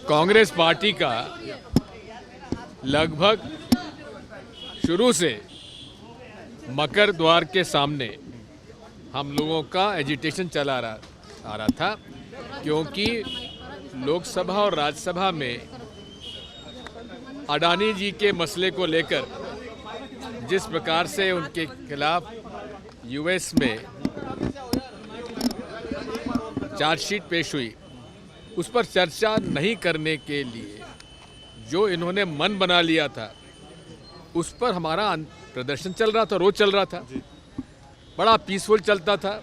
Congress party का लगभग शुरू से मकर द्वार के सामने हम लोगों का एजिटेशन चला आ रहा था, क्योंकि लोकसभा और राज्यसभा में अडानी जी के मसले को लेकर जिस प्रकार से उनके खिलाफ यूएस में चार्जशीट पेश हुई, उस पर चर्चा नहीं करने के लिए जो इन्होंने मन बना लिया था, उस पर हमारा प्रदर्शन चल रहा था, रोज चल रहा था, बड़ा पीसफुल चलता था।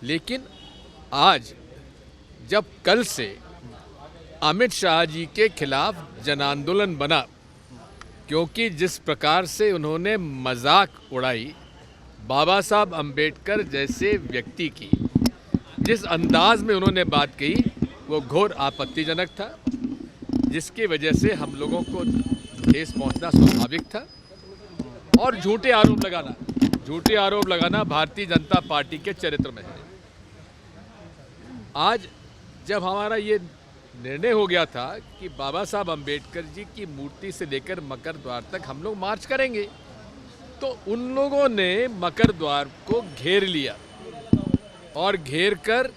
लेकिन आज जब कल से अमित शाह जी के खिलाफ जन आंदोलन बना, क्योंकि जिस प्रकार से उन्होंने मजाक उड़ाई बाबा साहब अंबेडकर जैसे व्यक्ति की, जिस अंदाज में उन्होंने बात कही, वो घोर आपत्तिजनक था, जिसकी वजह से हम लोगों को ठेस पहुंचना स्वाभाविक था। और झूठे आरोप लगाना भारतीय जनता पार्टी के चरित्र में है। आज जब हमारा ये निर्णय हो गया था कि बाबा साहब अंबेडकर जी की मूर्ति से लेकर मकर द्वार तक हम लोग मार्च करेंगे, तो उन लोगों ने मकर द्वार को घेर लिया और घेर कर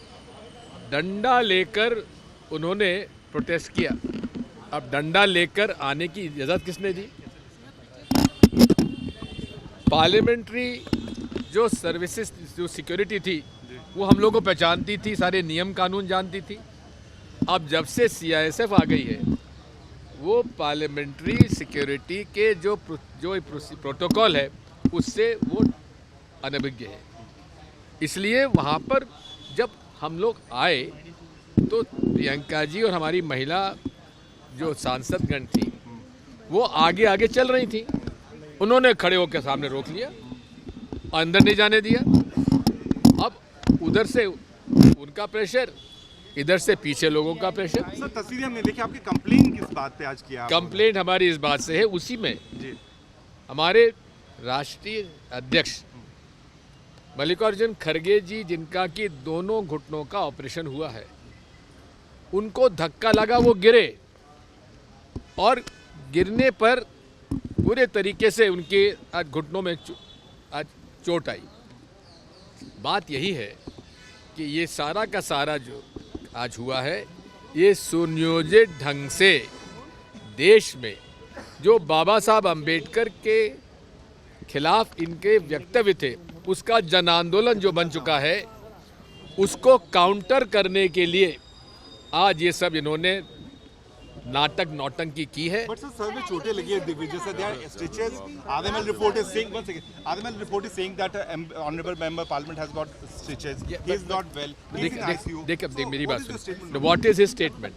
डंडा लेकर उन्होंने प्रोटेस्ट किया। अब डंडा लेकर आने की इजाज़त किसने दी? पार्लियामेंट्री जो सर्विसेज, जो सिक्योरिटी थी, वो हम लोग को पहचानती थी, सारे नियम कानून जानती थी। अब जब से सीआईएसएफ आ गई है, वो पार्लियामेंट्री सिक्योरिटी के जो प्रोटोकॉल है, उससे वो अनभिज्ञ है। इसलिए वहाँ पर जब हम लोग आए तो प्रियंका जी और हमारी महिला जो सांसदगण थी, वो आगे आगे चल रही थी। उन्होंने खड़े होकर सामने रोक लिया, अंदर नहीं जाने दिया। अब उधर से उनका प्रेशर, इधर से पीछे लोगों का प्रेशर। सर, तस्वीरें हमने देखी, आपकी कंप्लेंट किस बात पे आज किया? कंप्लेंट हमारी इस बात से है, उसी में जी हमारे राष्ट्रीय अध्यक्ष मल्लिकार्जुन खड़गे जी, जिनका कि दोनों घुटनों का ऑपरेशन हुआ है, उनको धक्का लगा, वो गिरे और गिरने पर पूरे तरीके से उनके आज घुटनों में आज चोट आई। बात यही है कि ये सारा का सारा जो आज हुआ है, ये सुनियोजित ढंग से देश में जो बाबा साहब अंबेडकर के खिलाफ इनके वक्तव्य थे, उसका जन आंदोलन जो बन चुका है, उसको काउंटर करने के लिए आज ये सब इन्होंने नाटक नौटंकी की है। बट सर में चोटें लगी है दिग्विजय सर, देयर स्टिचेस। आदमल report is saying, one second, आदमल report is saying that honourable member parliament has got stitches, he is not well, he is in ICU. देख मेरी बात सुन, what is his statement?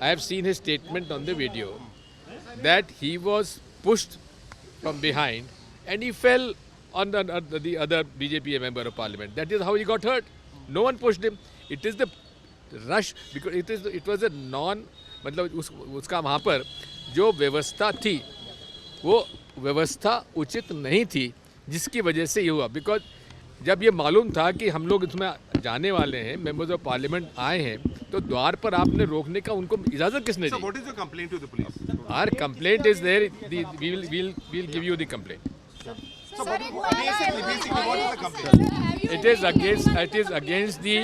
I have seen his statement on the video that he was pushed from behind and he fell on the other BJP member of parliament. That is how he got hurt. No one pushed him. It is the rush, because it was a non, मतलब उसका वहाँ पर जो व्यवस्था थी, वो व्यवस्था उचित नहीं थी, जिसकी वजह से ये हुआ। बिकॉज जब ये मालूम था कि हम लोग इसमें जाने वाले हैं, मेंबर्स ऑफ पार्लियामेंट आए हैं, तो द्वार पर आपने रोकने का उनको इजाज़त किसने दी? So what is your complaint to the police? Our complaint is there. We'll give you the complaint. So basically what is the complaint? It is against the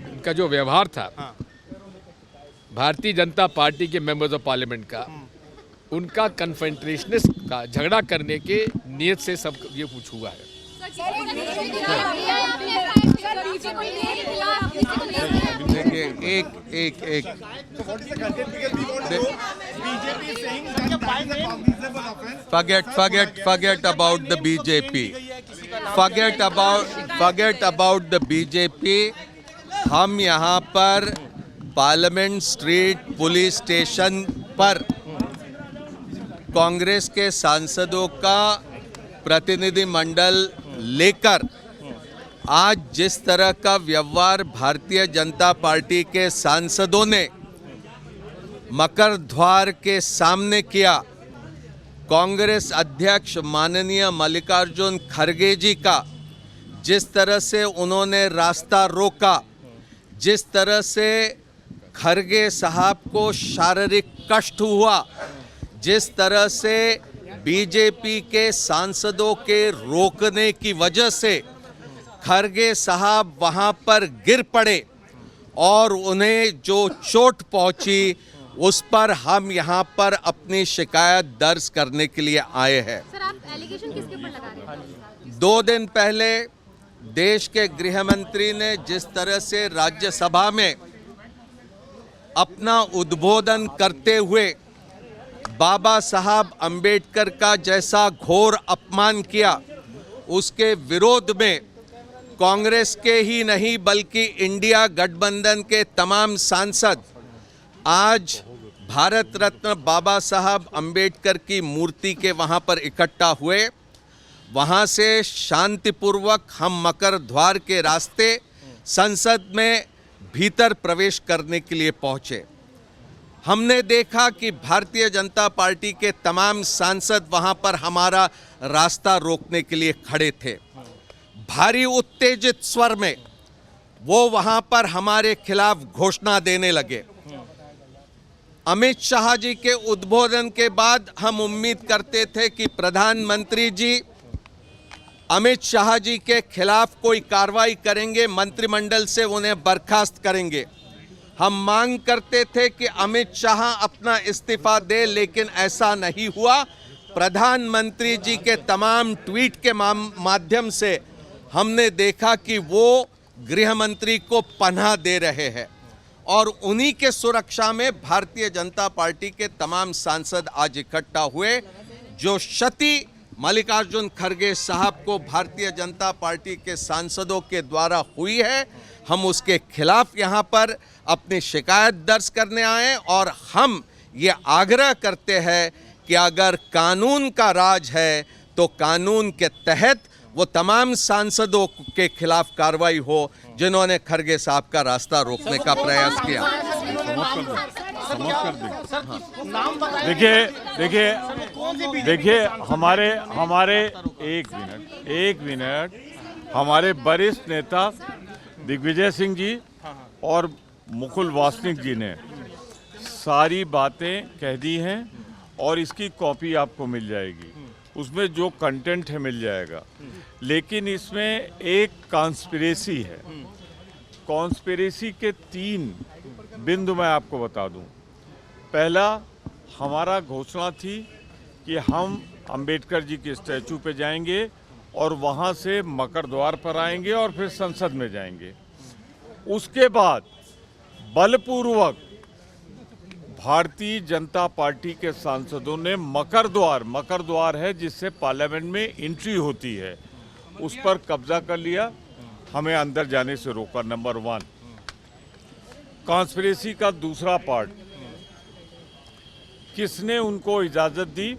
इनका जो व्यवहार था भारतीय जनता पार्टी के मेंबर्स ऑफ पार्लियामेंट का, उनका confrontationist का झगड़ा करने के नियत से सब ये कुछ हुआ है। एक forget about the BJP. Forget about the BJP. हम यहाँ पर पार्लियामेंट स्ट्रीट पुलिस स्टेशन पर कांग्रेस के सांसदों का प्रतिनिधिमंडल लेकर आज जिस तरह का व्यवहार भारतीय जनता पार्टी के सांसदों ने मकर द्वार के सामने किया, कांग्रेस अध्यक्ष माननीय मल्लिकार्जुन खड़गे जी का जिस तरह से उन्होंने रास्ता रोका, जिस तरह से खरगे साहब को शारीरिक कष्ट हुआ, जिस तरह से बीजेपी के सांसदों के रोकने की वजह से खरगे साहब वहां पर गिर पड़े और उन्हें जो चोट पहुंची, उस पर हम यहां पर अपनी शिकायत दर्ज करने के लिए आए हैं। सर, आप एलिगेशन किसके ऊपर लगा रहे हैं? 2 दिन पहले देश के गृह मंत्री ने जिस तरह से राज्यसभा में अपना उद्बोधन करते हुए बाबा साहब अंबेडकर का जैसा घोर अपमान किया, उसके विरोध में कांग्रेस के ही नहीं बल्कि इंडिया गठबंधन के तमाम सांसद आज भारत रत्न बाबा साहब अंबेडकर की मूर्ति के वहां पर इकट्ठा हुए। वहां से शांतिपूर्वक हम मकर द्वार के रास्ते संसद में भीतर प्रवेश करने के लिए पहुंचे। हमने देखा कि भारतीय जनता पार्टी के तमाम सांसद वहां पर हमारा रास्ता रोकने के लिए खड़े थे। भारी उत्तेजित स्वर में वो वहां पर हमारे खिलाफ घोषणा देने लगे। अमित शाह जी के उद्बोधन के बाद हम उम्मीद करते थे कि प्रधानमंत्री जी अमित शाह जी के खिलाफ कोई कार्रवाई करेंगे, मंत्रिमंडल से उन्हें बर्खास्त करेंगे। हम मांग करते थे कि अमित शाह अपना इस्तीफा दे, लेकिन ऐसा नहीं हुआ। प्रधानमंत्री जी के तमाम ट्वीट के माध्यम से हमने देखा कि वो गृह मंत्री को पनाह दे रहे हैं और उन्हीं के सुरक्षा में भारतीय जनता पार्टी के तमाम सांसद आज इकट्ठा हुए। जो क्षति मल्लिकार्जुन खड़गे साहब को भारतीय जनता पार्टी के सांसदों के द्वारा हुई है, हम उसके खिलाफ यहाँ पर अपनी शिकायत दर्ज करने आए और हम ये आग्रह करते हैं कि अगर कानून का राज है तो कानून के तहत वो तमाम सांसदों के खिलाफ कार्रवाई हो जिन्होंने खड़गे साहब का रास्ता रोकने का प्रयास किया। देखिए हमारे एक मिनट हमारे वरिष्ठ नेता दिग्विजय सिंह जी और मुकुल वासनिक जी ने सारी बातें कह दी हैं और इसकी कॉपी आपको मिल जाएगी, उसमें जो कंटेंट है मिल जाएगा। लेकिन इसमें एक कॉन्स्पिरेसी है। कॉन्स्पिरेसी के 3 बिंदु मैं आपको बता दूं। पहला, हमारा घोषणा थी कि हम अंबेडकर जी के स्टैचू पे जाएंगे और वहां से मकर द्वार पर आएंगे और फिर संसद में जाएंगे। उसके बाद बलपूर्वक भारतीय जनता पार्टी के सांसदों ने मकर द्वार है जिससे पार्लियामेंट में एंट्री होती है, उस पर कब्जा कर लिया, हमें अंदर जाने से रोका। नंबर 1। कॉन्स्पिरेसी का दूसरा पार्ट, किसने उनको इजाजत दी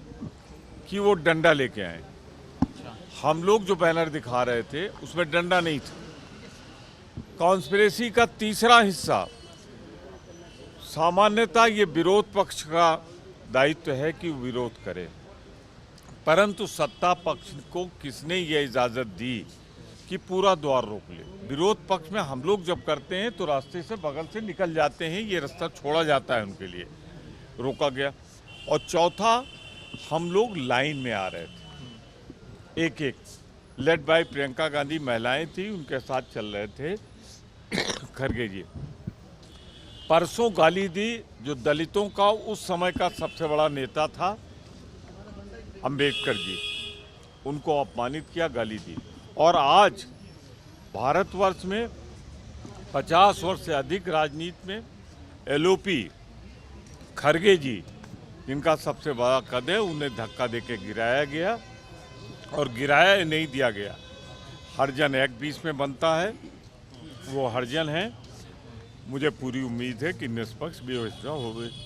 कि वो डंडा लेके आए? हम लोग जो बैनर दिखा रहे थे उसमें डंडा नहीं था। कॉन्स्पिरेसी का तीसरा हिस्सा, सामान्यतः ये विरोध पक्ष का दायित्व है कि विरोध करे, परंतु सत्ता पक्ष को किसने ये इजाज़त दी कि पूरा द्वार रोक ले? विरोध पक्ष में हम लोग जब करते हैं तो रास्ते से बगल से निकल जाते हैं, ये रास्ता छोड़ा जाता है उनके लिए, रोका गया। और चौथा, हम लोग लाइन में आ रहे थे, एक लेड बाय प्रियंका गांधी महिलाएं थी, उनके साथ चल रहे थे खड़गे जी। परसों गाली दी जो दलितों का उस समय का सबसे बड़ा नेता था अंबेडकर जी, उनको अपमानित किया, गाली दी। और आज भारतवर्ष में 50 वर्ष से अधिक राजनीति में एलओपी खड़गे जी, जिनका सबसे बड़ा कद है, उन्हें धक्का देके गिराया गया और गिराया नहीं दिया गया। हरिजन एक्ट 20 में बनता है, वो हरिजन हैं। मुझे पूरी उम्मीद है कि निष्पक्ष व्यवस्था होगी।